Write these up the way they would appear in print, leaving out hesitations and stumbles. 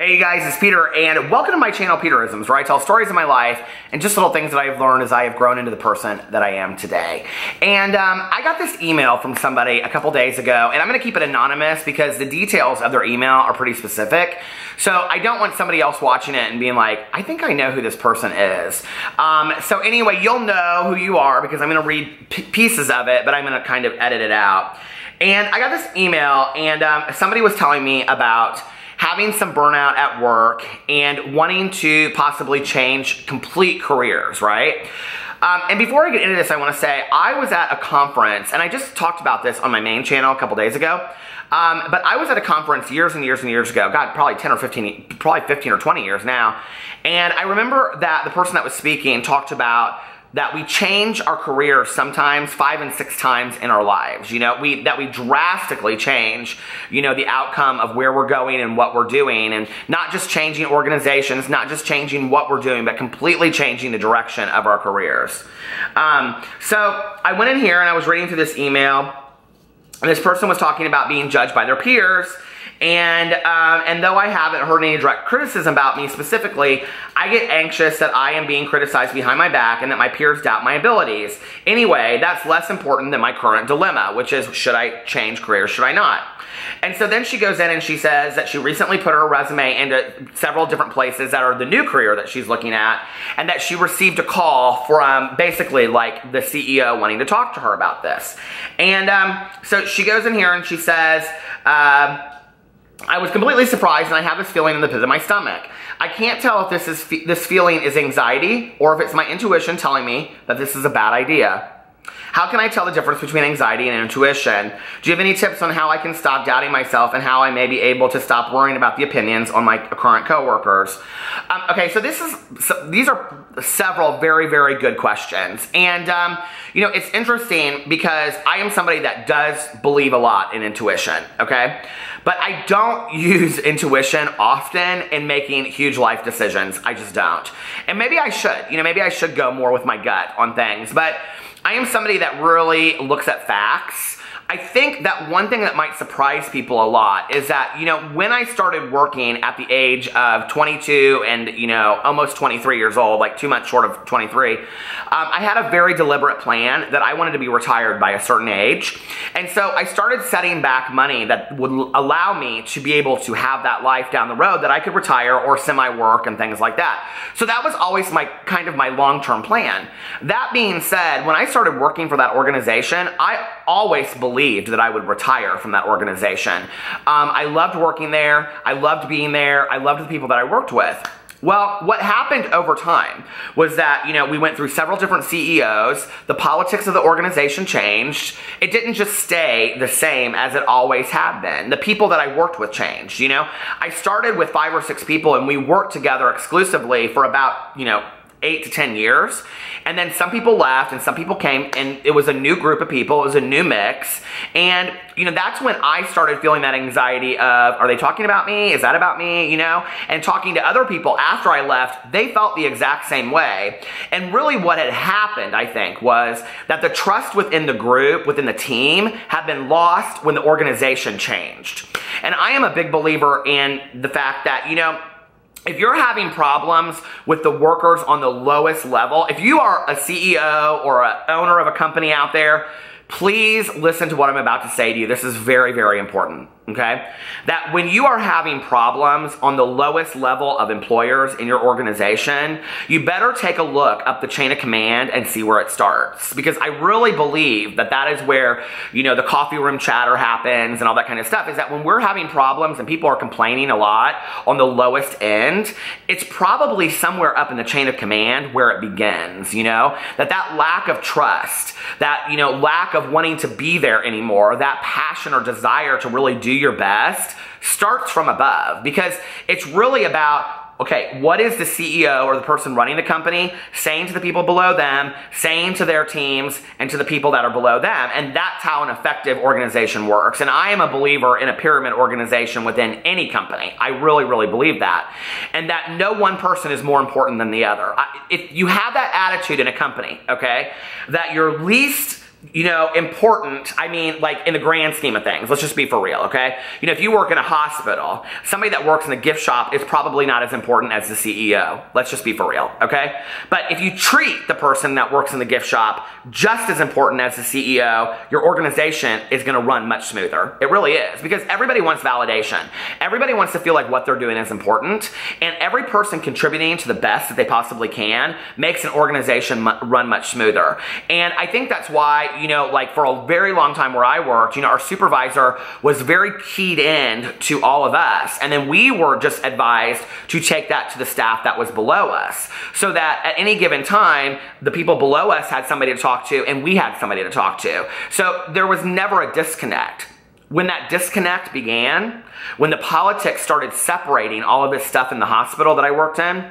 Hey guys, it's Peter, and welcome to my channel, Peterisms, where I tell stories of my life and just little things that I've learned as I have grown into the person that I am today. And I got this email from somebody a couple days ago, and I'm going to keep it anonymous because the details of their email are pretty specific. So I don't want somebody else watching it and being like, I think I know who this person is. So anyway, you'll know who you are because I'm going to read pieces of it, but I'm going to kind of edit it out. And I got this email, and somebody was telling me about having some burnout at work and wanting to possibly change complete careers, right? And before I get into this, I want to say I was at a conference, and I just talked about this on my main channel a couple days ago, but I was at a conference years and years and years ago, God, probably 10 or 15, probably 15 or 20 years now, and I remember that the person that was speaking talked about that we change our careers sometimes 5 and 6 times in our lives, that we drastically change, the outcome of where we're going and what we're doing, and not just changing organizations, not just changing what we're doing, but completely changing the direction of our careers. So I went in here and I was reading through this email, and this person was talking about being judged by their peers. And though I haven't heard any direct criticism about me specifically, I get anxious that I am being criticized behind my back and that my peers doubt my abilities. Anyway, that's less important than my current dilemma, which is, should I change careers, should I not? And so then she goes in and she says that she recently put her resume into several different places that are the new career that she's looking at, and that she received a call from basically like the CEO wanting to talk to her about this. And so she goes in here and she says, I was completely surprised, and I have this feeling in the pit of my stomach. I can't tell if this feeling is anxiety or if it's my intuition telling me that this is a bad idea. How can I tell the difference between anxiety and intuition? Do you have any tips on how I can stop doubting myself and how I may be able to stop worrying about the opinions on my current coworkers? Okay, so these are several very, very good questions. And, it's interesting because I am somebody that does believe a lot in intuition, okay? But I don't use intuition often in making huge life decisions. I just don't. And maybe I should. Maybe I should go more with my gut on things. But I am somebody that really looks at facts. I think that one thing that might surprise people a lot is that, when I started working at the age of 22 and, almost 23 years old, like 2 months short of 23, I had a very deliberate plan that I wanted to be retired by a certain age. And so I started setting back money that would allow me to be able to have that life down the road that I could retire or semi-work and things like that. So that was always my long-term plan. That being said, when I started working for that organization, I always believed that I would retire from that organization. I loved working there. I loved being there. I loved the people that I worked with. Well, what happened over time was that, we went through several different CEOs. The politics of the organization changed. It didn't just stay the same as it always had been. The people that I worked with changed, I started with 5 or 6 people, and we worked together exclusively for about, 8 to 10 years. And then some people left and some people came, and it was a new group of people. It was a new mix. And, that's when I started feeling that anxiety of, are they talking about me? Is that about me? And talking to other people after I left, they felt the exact same way. And really what had happened, I think, was that the trust within the group, within the team, had been lost when the organization changed. And I am a big believer in the fact that, if you're having problems with the workers on the lowest level, if you are a CEO or an owner of a company out there, please listen to what I'm about to say to you. This is very, very important, okay? That when you are having problems on the lowest level of employers in your organization, you better take a look up the chain of command and see where it starts. Because I really believe that that is where, the coffee room chatter happens and all that kind of stuff, is that when we're having problems and people are complaining a lot on the lowest end, it's probably somewhere up in the chain of command where it begins, that lack of trust, that, lack of wanting to be there anymore, that passion or desire to really do your best starts from above, because it's really about, okay, what is the CEO or the person running the company saying to the people below them, saying to their teams, and to the people that are below them? And that's how an effective organization works. And I am a believer in a pyramid organization within any company. I really, really believe that. And that no one person is more important than the other. If you have that attitude in a company, okay, that your least important, I mean, like in the grand scheme of things. Let's just be for real, okay? If you work in a hospital, somebody that works in a gift shop is probably not as important as the CEO. Let's just be for real, okay? But if you treat the person that works in the gift shop just as important as the CEO, your organization is going to run much smoother. It really is, because everybody wants validation. Everybody wants to feel like what they're doing is important, and every person contributing to the best that they possibly can makes an organization run much smoother. And I think that's why, like for a very long time where I worked, our supervisor was very keyed in to all of us. And then we were just advised to take that to the staff that was below us, so that at any given time, the people below us had somebody to talk to and we had somebody to talk to. So there was never a disconnect. When that disconnect began, when the politics started separating all of this stuff in the hospital that I worked in,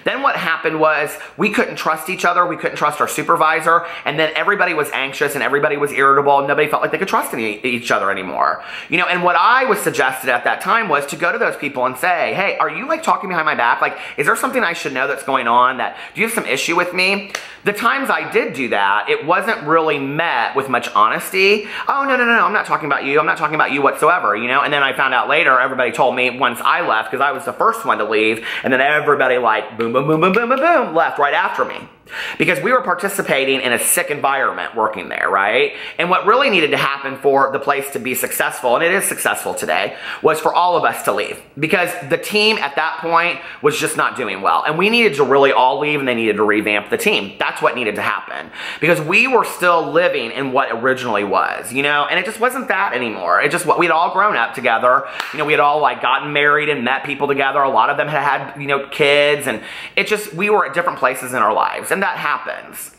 then what happened was we couldn't trust each other, we couldn't trust our supervisor, and then everybody was anxious and everybody was irritable and nobody felt like they could trust each other anymore. And what I was suggested at that time was to go to those people and say, hey, are you like talking behind my back? Like, is there something I should know that's going on? Do you have some issue with me? The times I did do that, it wasn't really met with much honesty. Oh, no, I'm not talking about you. I'm not talking about you whatsoever, And then I found out later, everybody told me once I left, because I was the first one to leave, and then everybody like boom, boom, boom, boom, boom, boom, boom, left right after me. Because we were participating in a sick environment working there, right? And what really needed to happen for the place to be successful, and it is successful today, was for all of us to leave. Because the team at that point was just not doing well. And we needed to really all leave, and they needed to revamp the team. That's what needed to happen. Because we were still living in what originally was, and it just wasn't that anymore. It just, we'd all grown up together. We had all like gotten married and met people together. A lot of them had kids, and it just, we were at different places in our lives. And that happens.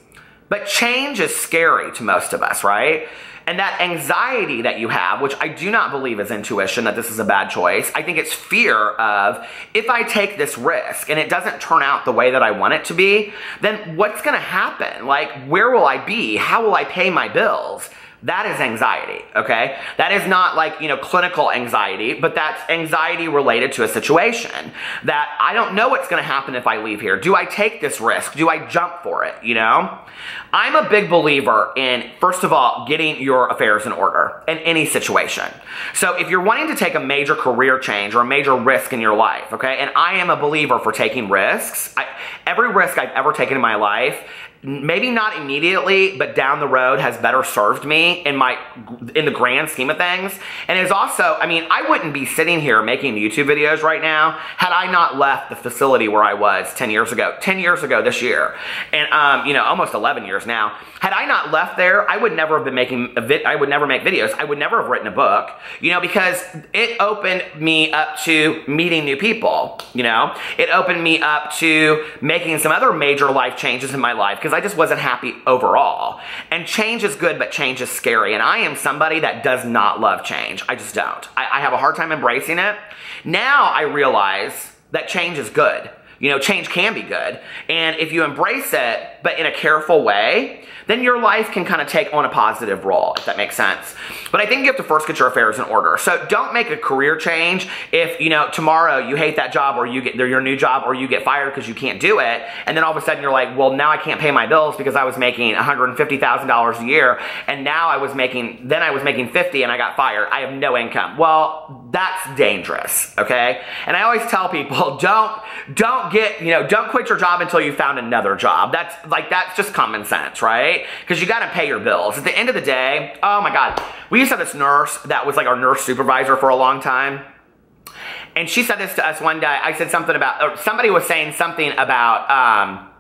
But change is scary to most of us, right? And that anxiety that you have, which I do not believe is intuition, that this is a bad choice. I think it's fear of, if I take this risk and it doesn't turn out the way that I want it to be, then what's going to happen? Like, where will I be? How will I pay my bills? That is anxiety, okay? That is not like, clinical anxiety, but that's anxiety related to a situation that I don't know what's going to happen if I leave here. Do I take this risk? Do I jump for it, I'm a big believer in, first of all, getting your affairs in order in any situation. So if you're wanting to take a major career change or a major risk in your life, okay, and I am a believer for taking risks. Every risk I've ever taken in my life, maybe not immediately, but down the road has better served me in the grand scheme of things. And it's also, I wouldn't be sitting here making YouTube videos right now had I not left the facility where I was 10 years ago. 10 years ago this year. And, almost 11 years now. Had I not left there, I would never have been making I would never make videos. I would never have written a book, because it opened me up to meeting new people, It opened me up to making some other major life changes in my life, because I just wasn't happy overall. And change is good, but change is scary. And I am somebody that does not love change. I just don't. I have a hard time embracing it. Now I realize that change is good. Change can be good. And if you embrace it, but in a careful way, then your life can kind of take on a positive role, if that makes sense. But I think you have to first get your affairs in order. So don't make a career change if, tomorrow you hate that job, or you get your new job, or you get fired because you can't do it. And then all of a sudden you're like, well, now I can't pay my bills because I was making $150,000 a year. And now I was making 50 and I got fired. I have no income. Well, that's dangerous. Okay. And I always tell people, don't quit your job until you found another job. That's just common sense, right? Because you got to pay your bills. At the end of the day, oh my God, we used to have this nurse that was like our nurse supervisor for a long time. And she said this to us one day. I said something about, or somebody was saying something about,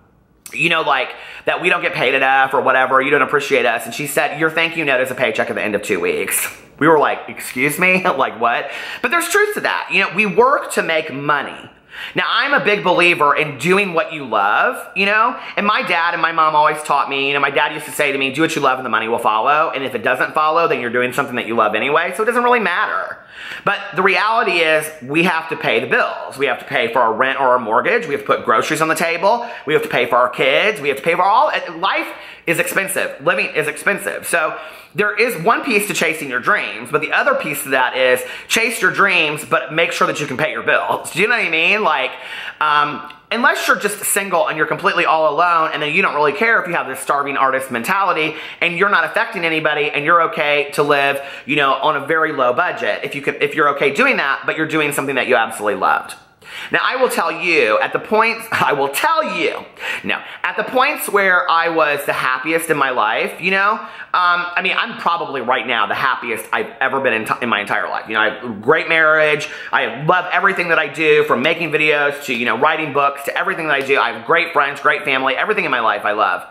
like that we don't get paid enough or whatever, you don't appreciate us. And she said, your thank you note is a paycheck at the end of 2 weeks. We were like, excuse me? Like what? But there's truth to that. We work to make money. Now, I'm a big believer in doing what you love, and my dad and my mom always taught me, my dad used to say to me, do what you love and the money will follow, and if it doesn't follow, then you're doing something that you love anyway, so it doesn't really matter. But the reality is, we have to pay the bills. We have to pay for our rent or our mortgage, we have to put groceries on the table, we have to pay for our kids, we have to pay for life is expensive, living is expensive, so there is one piece to chasing your dreams, but the other piece to that is chase your dreams, but make sure that you can pay your bills. Do you know what I mean? And unless you're just single and you're completely all alone, and then you don't really care if you have this starving artist mentality and you're not affecting anybody and you're okay to live, you know, on a very low budget. If you're okay doing that, but you're doing something that you absolutely loved. Now, I will tell you, at the points where I was the happiest in my life, you know, I mean, I'm probably right now the happiest I've ever been in my entire life. You know, I have a great marriage. I love everything that I do, from making videos to, you know, writing books to everything that I do. I have great friends, great family, everything in my life I love.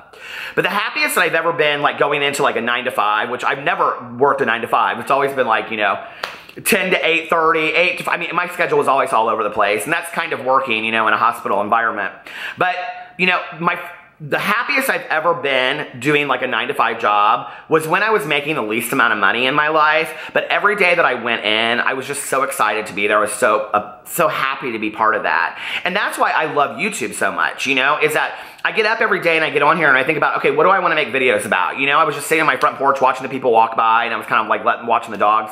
But the happiest that I've ever been, like, going into like a 9-to-5, which I've never worked a 9-to-5. It's always been like, you know, 10 to 8:30, 8 to, I mean, my schedule was always all over the place, and that's kind of working, you know, in a hospital environment. But, you know, the happiest I've ever been doing like a 9-to-5 job was when I was making the least amount of money in my life. But every day that I went in, I was just so excited to be there. I was so happy to be part of that. And that's why I love YouTube so much, you know, is that I get up every day and I get on here and I think about, okay, what do I want to make videos about? You know, I was just sitting on my front porch watching the people walk by, and I was kind of like watching the dogs.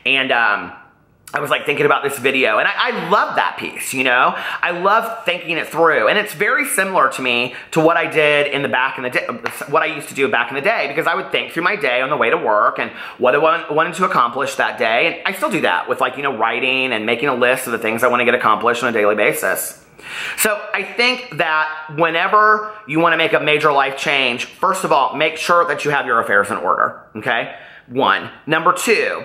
And I was like thinking about this video, and I love that piece, you know? I love thinking it through, and it's very similar to me to what I did in the back in the day, what I used to do back in the day, because I would think through my day on the way to work and what I wanted to accomplish that day, and I still do that with, like, you know, writing and making a list of the things I want to get accomplished on a daily basis. So I think that whenever you want to make a major life change, first of all, make sure that you have your affairs in order, okay? 1. Number 2,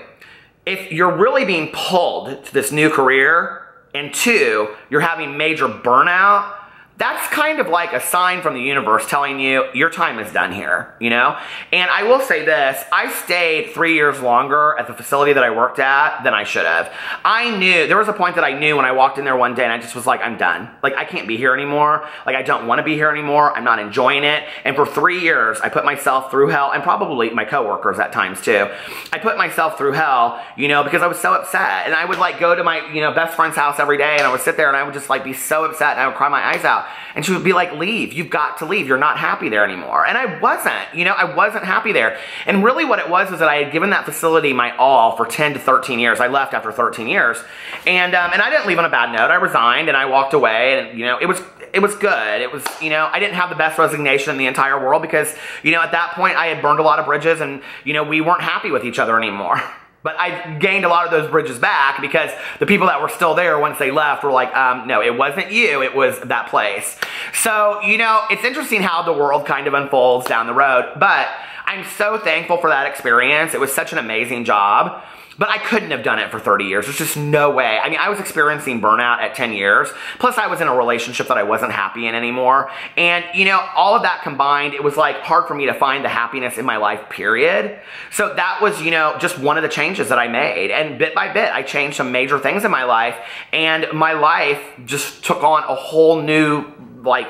if you're really being pulled to this new career, and 2, you're having major burnout, that's kind of like a sign from the universe telling you your time is done here, you know? And I will say this, I stayed 3 years longer at the facility that I worked at than I should have. I knew, there was a point that I knew when I walked in there one day and I just was like, I'm done. Like, I can't be here anymore. Like, I don't want to be here anymore. I'm not enjoying it. And for 3 years, I put myself through hell, and probably my coworkers at times too. I put myself through hell, you know, because I was so upset. And I would like go to my, you know, best friend's house every day, and I would sit there and I would just like be so upset, and I would cry my eyes out. And she would be like, leave, you've got to leave, you're not happy there anymore. And I wasn't, you know, I wasn't happy there. And really what it was that I had given that facility my all for 10 to 13 years. I left after 13 years. And I didn't leave on a bad note. I resigned and I walked away, and, you know, it was good. It was, you know, I didn't have the best resignation in the entire world because, you know, at that point I had burned a lot of bridges, and, you know, we weren't happy with each other anymore. But I gained a lot of those bridges back because the people that were still there once they left were like, no, it wasn't you, it was that place. So, you know, it's interesting how the world kind of unfolds down the road, but I'm so thankful for that experience. It was such an amazing job. But I couldn't have done it for 30 years. There's just no way. I mean, I was experiencing burnout at 10 years. Plus, I was in a relationship that I wasn't happy in anymore. And, you know, all of that combined, it was like hard for me to find the happiness in my life, period. So that was, you know, just one of the changes that I made. And bit by bit, I changed some major things in my life. And my life just took on a whole new, like,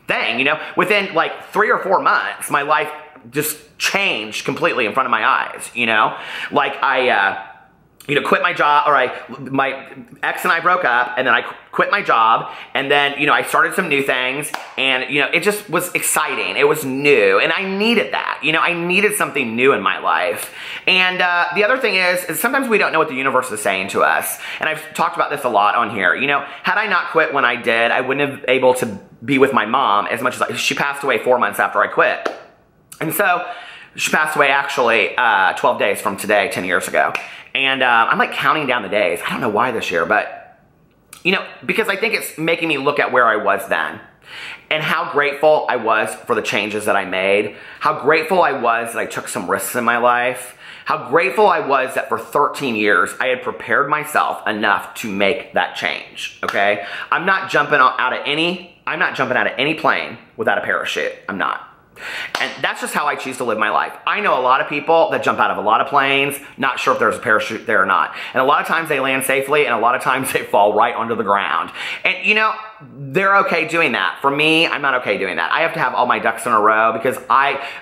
thing, you know. Within, like, 3 or 4 months, my life just changed completely in front of my eyes, you know? Like, I, you know, quit my job, or my ex and I broke up, and then I quit my job, and then, you know, I started some new things, and, you know, it just was exciting. It was new, and I needed that. You know, I needed something new in my life. And the other thing is sometimes we don't know what the universe is saying to us, and I've talked about this a lot on here. You know, had I not quit when I did, I wouldn't have been able to be with my mom as much as she passed away 4 months after I quit. And so she passed away actually 12 days from today, 10 years ago. And I'm like counting down the days. I don't know why this year, but, you know, because I think it's making me look at where I was then and how grateful I was for the changes that I made, how grateful I was that I took some risks in my life, how grateful I was that for 13 years I had prepared myself enough to make that change, okay? I'm not jumping out of any plane without a parachute. I'm not. And that's just how I choose to live my life. I know a lot of people that jump out of a lot of planes, not sure if there's a parachute there or not. And a lot of times they land safely, and a lot of times they fall right onto the ground. And, you know, they're okay doing that. For me, I'm not okay doing that. I have to have all my ducks in a row because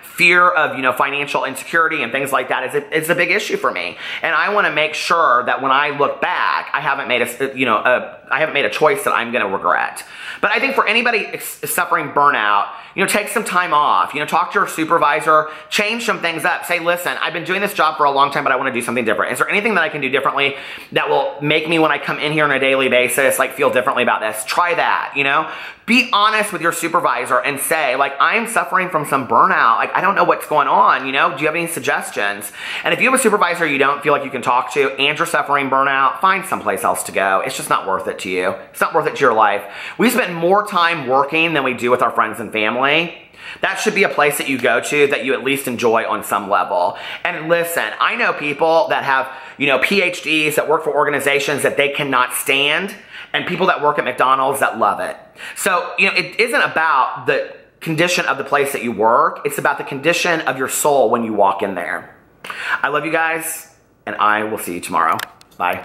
fear of, you know, financial insecurity and things like that is a big issue for me. And I want to make sure that when I look back, I haven't made a choice that I'm going to regret. But I think for anybody suffering burnout, you know, take some time off. You know, talk to your supervisor, change some things up. Say, listen, I've been doing this job for a long time, but I want to do something different. Is there anything that I can do differently that will make me, when I come in here on a daily basis, like feel differently about this? Try that that, you know? Be honest with your supervisor and say, like, I'm suffering from some burnout. Like, I don't know what's going on, you know? Do you have any suggestions? And if you have a supervisor you don't feel like you can talk to and you're suffering burnout, find someplace else to go. It's just not worth it to you. It's not worth it to your life. We spend more time working than we do with our friends and family. That should be a place that you go to that you at least enjoy on some level. And listen, I know people that have, you know, PhDs that work for organizations that they cannot stand, and people that work at McDonald's that love it. So, you know, it isn't about the condition of the place that you work. It's about the condition of your soul when you walk in there. I love you guys, and I will see you tomorrow. Bye.